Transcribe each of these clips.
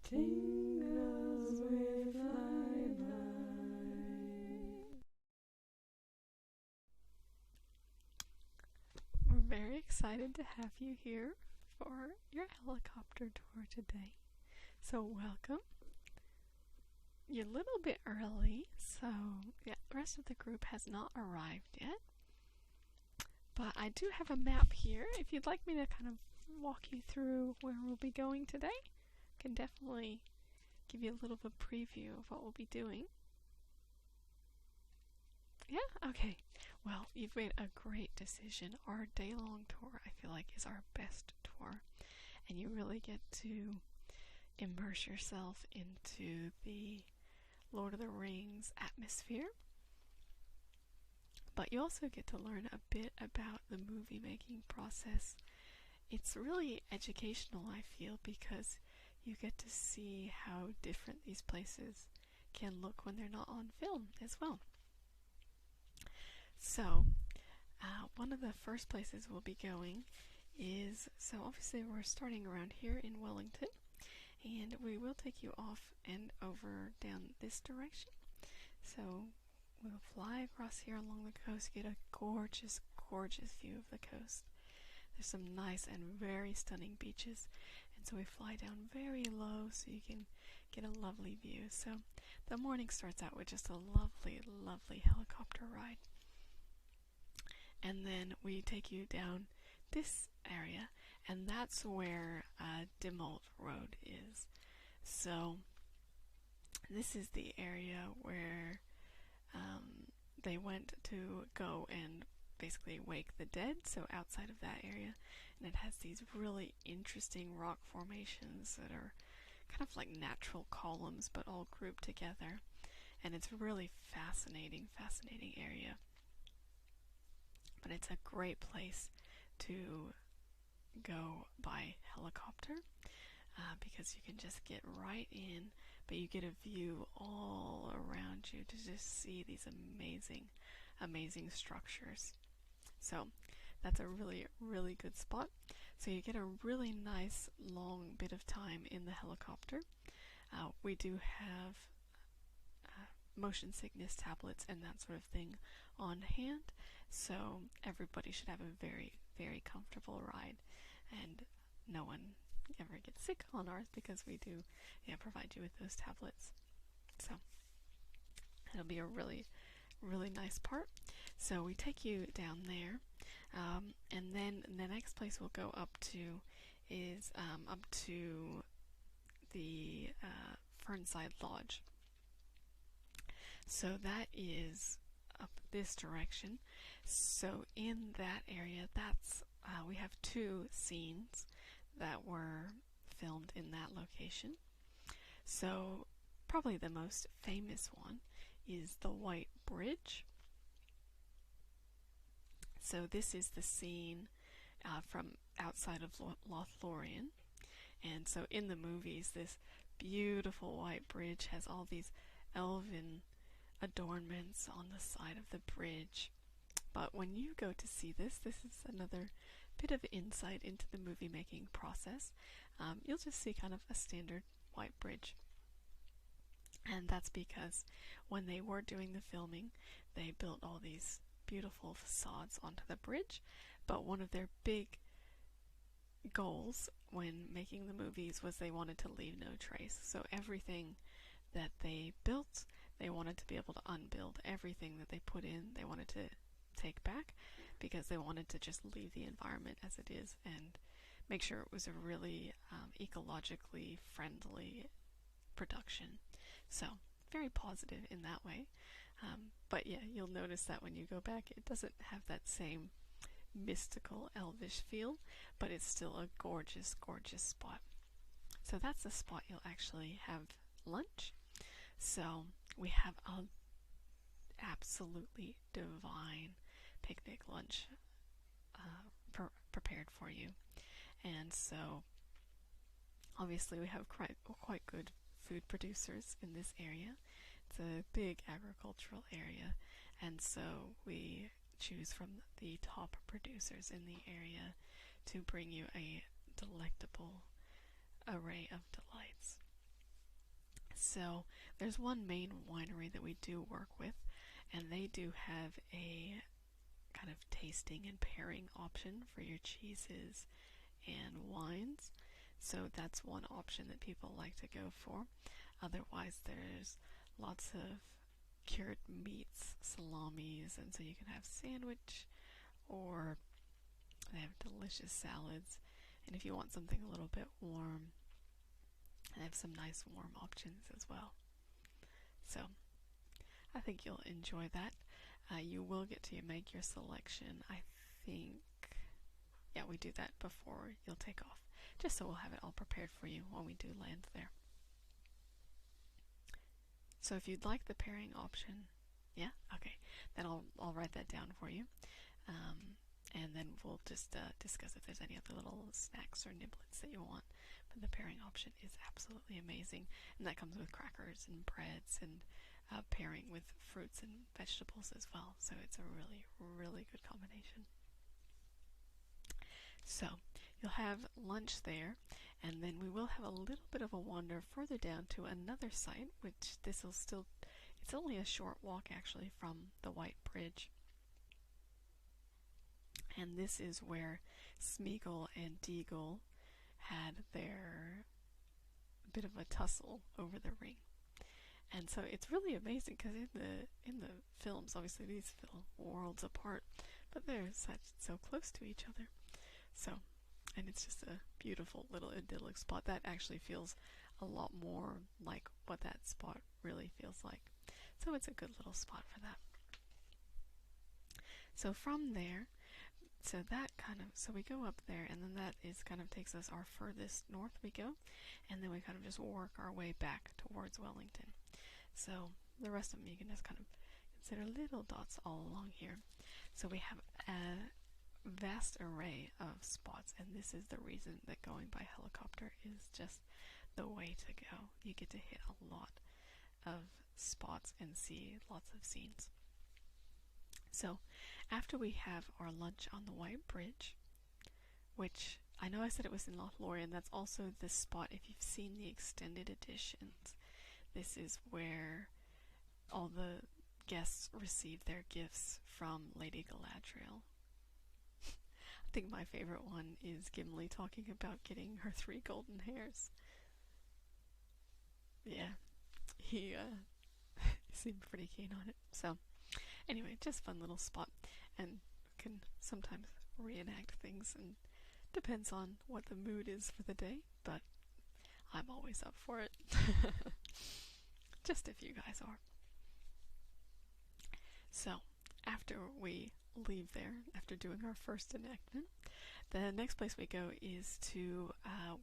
Tingles we fly by. We're very excited to have you here for your helicopter tour today. So welcome. You're a little bit early, so yeah, the rest of the group has not arrived yet. But I do have a map here. If you'd like me to kind of walk you through where we'll be going today, I can definitely give you a little bit of a preview of what we'll be doing. Yeah? Okay. Well, you've made a great decision. Our day-long tour, I feel like, is our best tour. And you really get to immerse yourself into the Lord of the Rings atmosphere. But you also get to learn a bit about the movie making process. It's really educational, I feel, because you get to see how different these places can look when they're not on film as well. So, one of the first places we'll be going is, so obviously we're starting around here in Wellington, and we will take you off and over down this direction. So we'll fly across here along the coast, get a gorgeous, gorgeous view of the coast. There's some nice and very stunning beaches, and so we fly down very low so you can get a lovely view. So the morning starts out with just a lovely, lovely helicopter ride. And then we take you down this area, and that's where Dimmold Road is. So this is the area where they went to go and basically wake the dead, so outside of that area. And it has these really interesting rock formations that are kind of like natural columns but all grouped together. And it's a really fascinating area. But it's a great place to go by helicopter because you can just get right in, but you get a view all around you to just see these amazing structures. So that's a really, really good spot. So you get a really nice long bit of time in the helicopter. We do have motion sickness tablets and that sort of thing on hand, so everybody should have a very, very comfortable ride, and no one ever gets sick on ours because we do provide you with those tablets. So it'll be a really, really nice part. So we take you down there, and then the next place we'll go up to is up to the Fernside Lodge. So that is up this direction. So in that area, that's we have two scenes that were filmed in that location. So probably the most famous one is the White Bridge. So this is the scene from outside of Lothlorien. And so in the movies, this beautiful white bridge has all these elven adornments on the side of the bridge. But when you go to see this is another bit of insight into the movie making process. You'll just see kind of a standard white bridge. And that's because when they were doing the filming, they built all these beautiful facades onto the bridge, but one of their big goals when making the movies was they wanted to leave no trace. So everything that they built, they wanted to be able to unbuild. Everything that they put in, they wanted to take back because they wanted to just leave the environment as it is and make sure it was a really ecologically friendly production. So very positive in that way. But yeah, you'll notice that when you go back, it doesn't have that same mystical elvish feel, but it's still a gorgeous, gorgeous spot. So that's the spot you'll actually have lunch. So we have an absolutely divine picnic lunch prepared for you. And so obviously we have quite good food producers in this area. It's a big agricultural area, and so we choose from the top producers in the area to bring you a delectable array of delights. So there's one main winery that we do work with, and they do have a kind of tasting and pairing option for your cheeses and wines. So that's one option that people like to go for. Otherwise, there's lots of cured meats, salamis, and so you can have sandwich, or they have delicious salads. And if you want something a little bit warm, they have some nice warm options as well. So I think you'll enjoy that. You will get to make your selection. I think, yeah, we do that before you'll take off, just so we'll have it all prepared for you when we do land there. So if you'd like the pairing option, yeah, okay, then I'll write that down for you, and then we'll just discuss if there's any other little snacks or niblets that you want. But the pairing option is absolutely amazing, and that comes with crackers and breads and pairing with fruits and vegetables as well. So it's a really, really good combination. So you'll have lunch there, and then we will have a little bit of a wander further down to another site, which this will still, it's only a short walk actually from the White Bridge. And this is where Smeagol and Deagol had their bit of a tussle over the ring. And so it's really amazing because in the films, obviously these feel worlds apart, but they're so close to each other. So, and it's just a beautiful little idyllic spot that actually feels a lot more like what that spot really feels like. So it's a good little spot for that. So from there, so we go up there, and then that is kind of takes us our furthest north we go, and then we kind of just work our way back towards Wellington. So the rest of them you can just kind of consider little dots all along here. So we have a vast array of spots, and this is the reason that going by helicopter is just the way to go. You get to hit a lot of spots and see lots of scenes. So after we have our lunch on the White Bridge, which I know I said it was in Lothlorien, that's also the spot if you've seen the extended editions. This is where all the guests receive their gifts from Lady Galadriel. I think my favorite one is Gimli talking about getting her 3 golden hairs. Yeah, he seemed pretty keen on it. So anyway, just fun little spot, and can sometimes reenact things, and depends on what the mood is for the day, but I'm always up for it. Just if you guys are. So after we leave there, after doing our first enactment, the next place we go is to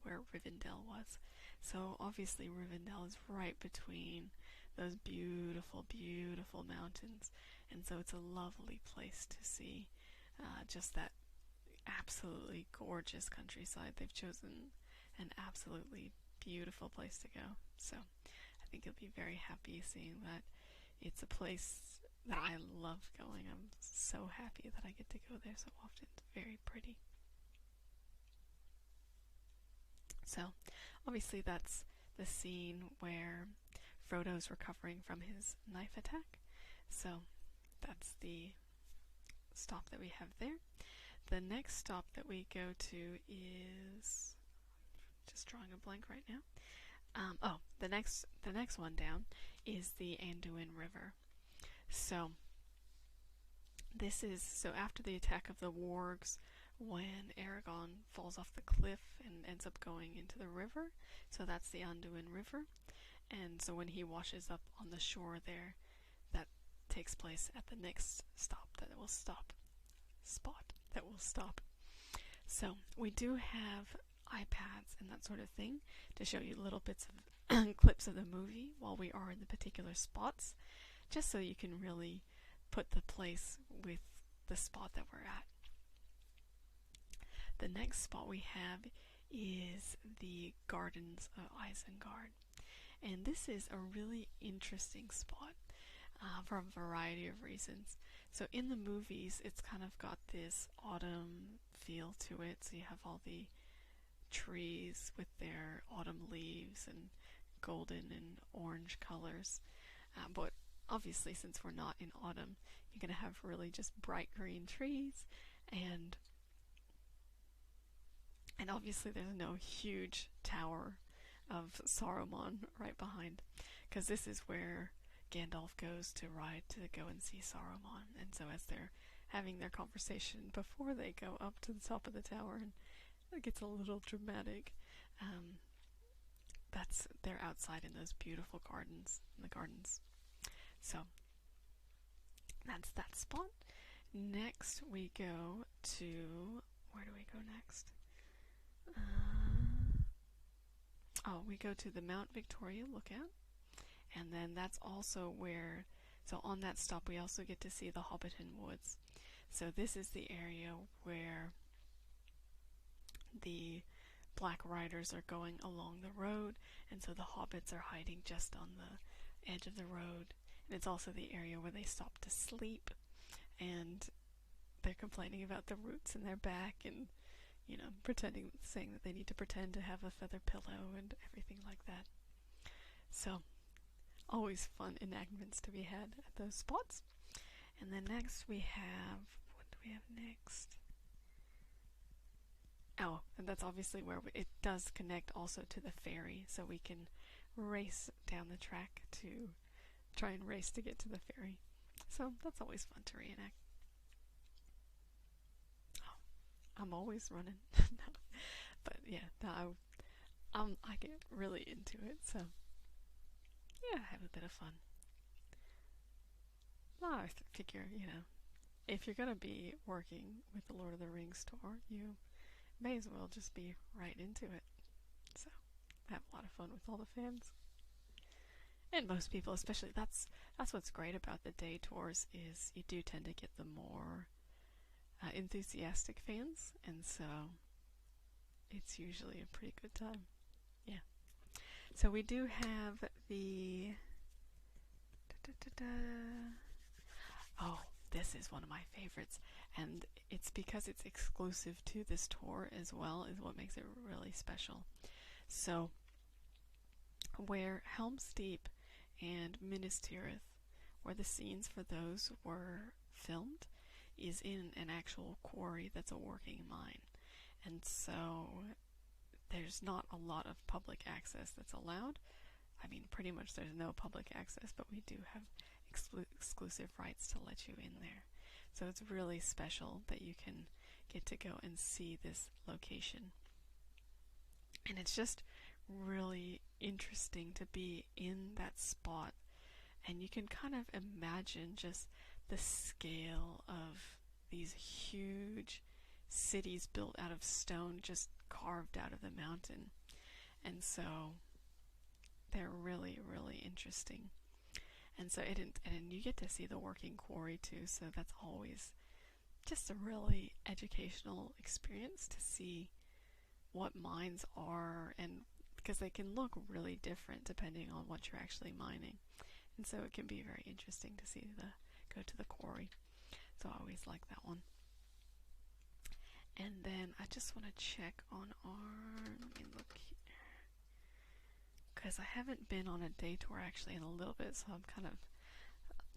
where Rivendell was. So obviously Rivendell is right between those beautiful, beautiful mountains, and so it's a lovely place to see just that absolutely gorgeous countryside. They've chosen an absolutely beautiful place to go. So I think you'll be very happy seeing that it's a place that I love going. I'm so happy that I get to go there so often. It's very pretty. So obviously that's the scene where Frodo's recovering from his knife attack. So that's the stop that we have there. The next stop that we go to is, just drawing a blank right now. The next one down is the Anduin River. So this is after the attack of the wargs, when Aragorn falls off the cliff and ends up going into the river. So that's the Anduin River. And so when he washes up on the shore there, that takes place at the next spot that will stop. So we do have iPads and that sort of thing to show you little bits of clips of the movie while we are in the particular spots, just so you can really put the place with the spot that we're at. The next spot we have is the Gardens of Isengard, and this is a really interesting spot for a variety of reasons. So in the movies, it's kind of got this autumn feel to it, so you have all the trees with their autumn leaves and golden and orange colors. But obviously, since we're not in autumn, you're going to have really just bright green trees, and obviously there's no huge tower of Saruman right behind, because this is where Gandalf goes to ride to go and see Saruman. And so as they're having their conversation before they go up to the top of the tower, and it gets a little dramatic, they're outside in those beautiful gardens, So that's that spot. Next we go to, where do we go next? We go to the Mount Victoria Lookout, and then that's also where, so on that stop we also get to see the Hobbiton Woods. So this is the area where the Black Riders are going along the road, and so the hobbits are hiding just on the edge of the road. And it's also the area where they stop to sleep, and they're complaining about the roots in their back, and saying that they need to pretend to have a feather pillow and everything like that. So, always fun enactments to be had at those spots. And then next we have, what do we have next? Oh, and that's obviously where it does connect also to the ferry, so we can race down the track to try and race to get to the ferry. So that's always fun to reenact. Oh, I'm always running. No. But yeah, no, I get really into it, so yeah, I have a bit of fun. Well, I figure, if you're gonna be working with the Lord of the Rings tour, you may as well just be right into it. So I have a lot of fun with all the fans. And most people, especially, that's what's great about the day tours, is you do tend to get the more enthusiastic fans, and so it's usually a pretty good time. Yeah. So we do have the... Oh, this is one of my favorites, and it's because it's exclusive to this tour as well, is what makes it really special. So, where Helm's Deep and Minas Tirith, where the scenes for those were filmed, is in an actual quarry that's a working mine. And so there's not a lot of public access that's allowed. I mean, pretty much there's no public access, but we do have exclusive rights to let you in there. So it's really special that you can get to go and see this location. And it's just really interesting to be in that spot, and you can kind of imagine just the scale of these huge cities built out of stone, just carved out of the mountain. And so they're really, really interesting. And so and you get to see the working quarry too, so that's always just a really educational experience to see what mines are, and because they can look really different depending on what you're actually mining. And so it can be very interesting to see go to the quarry. So I always like that one. And then I just want to check on let me look here, because I haven't been on a day tour actually in a little bit, so I'm kind of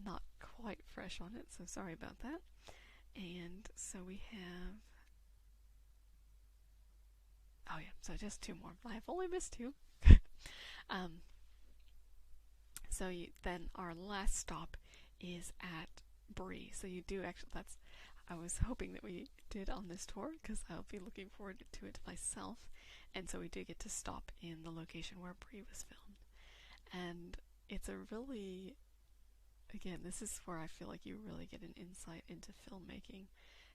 not quite fresh on it, so sorry about that. And so we have, oh yeah, so just two more. I've only missed two. So then our last stop is at Bree. So you do actually, I was hoping that we did on this tour, because I'll be looking forward to it myself. And so we do get to stop in the location where Bree was filmed. And it's a really, again, this is where I feel like you really get an insight into filmmaking,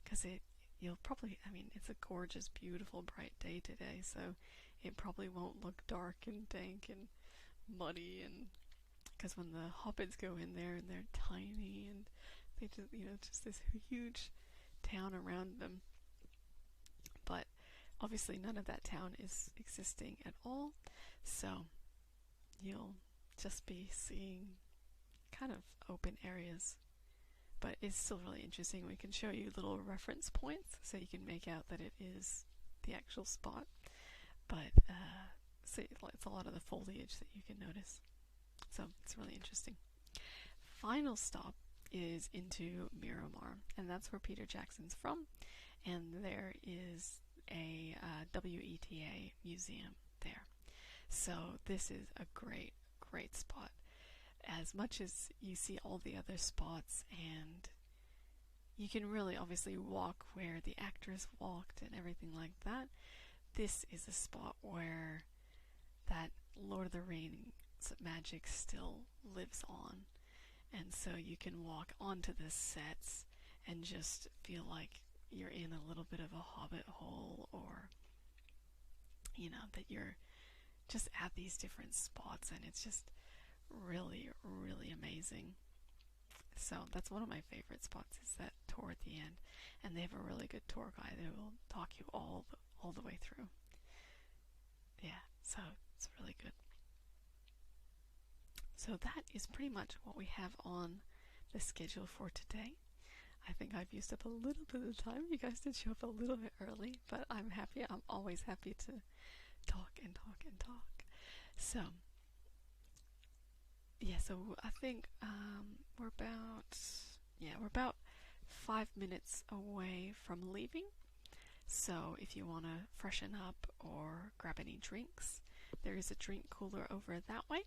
because it's a gorgeous, beautiful, bright day today, so it probably won't look dark and dank and muddy, and because when the hobbits go in there and they're tiny and they just this huge town around them, but obviously none of that town is existing at all, so you'll just be seeing kind of open areas. But it's still really interesting. We can show you little reference points so you can make out that it is the actual spot. But see, it's a lot of the foliage that you can notice. So it's really interesting. Final stop is into Miramar, and that's where Peter Jackson's from, and there is a WETA museum there. So this is a great, great spot. As much as you see all the other spots, and you can really obviously walk where the actors walked and everything like that, this is a spot where that Lord of the Rings magic still lives on. And so you can walk onto the sets and just feel like you're in a little bit of a hobbit hole, or that you're just at these different spots, and it's just really, really amazing. So that's one of my favorite spots, is that tour at the end, and they have a really good tour guide that will talk you all the way through. Yeah, so it's really good. So that is pretty much what we have on the schedule for today. I think I've used up a little bit of time. You guys did show up a little bit early, but I'm happy. I'm always happy to talk and talk and talk. So, yeah, so I think we're about 5 minutes away from leaving. So if you want to freshen up or grab any drinks, there is a drink cooler over that way,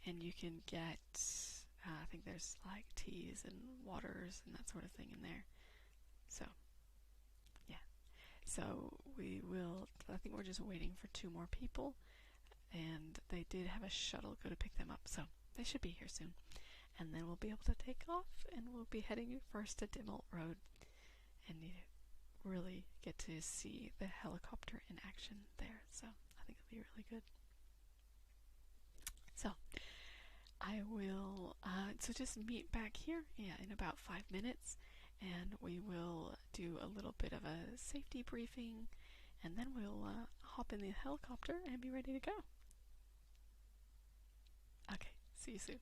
and you can get, I think there's like teas and waters and that sort of thing in there. So, yeah. So I think we're just waiting for 2 more people, and they did have a shuttle go to pick them up, so they should be here soon. And then we'll be able to take off, and we'll be heading first to Dimmolt Road, and really get to see the helicopter in action there. So I think it'll be really good. So I will so just meet back here, in about 5 minutes, and we will do a little bit of a safety briefing, and then we'll hop in the helicopter and be ready to go. Okay, see you soon.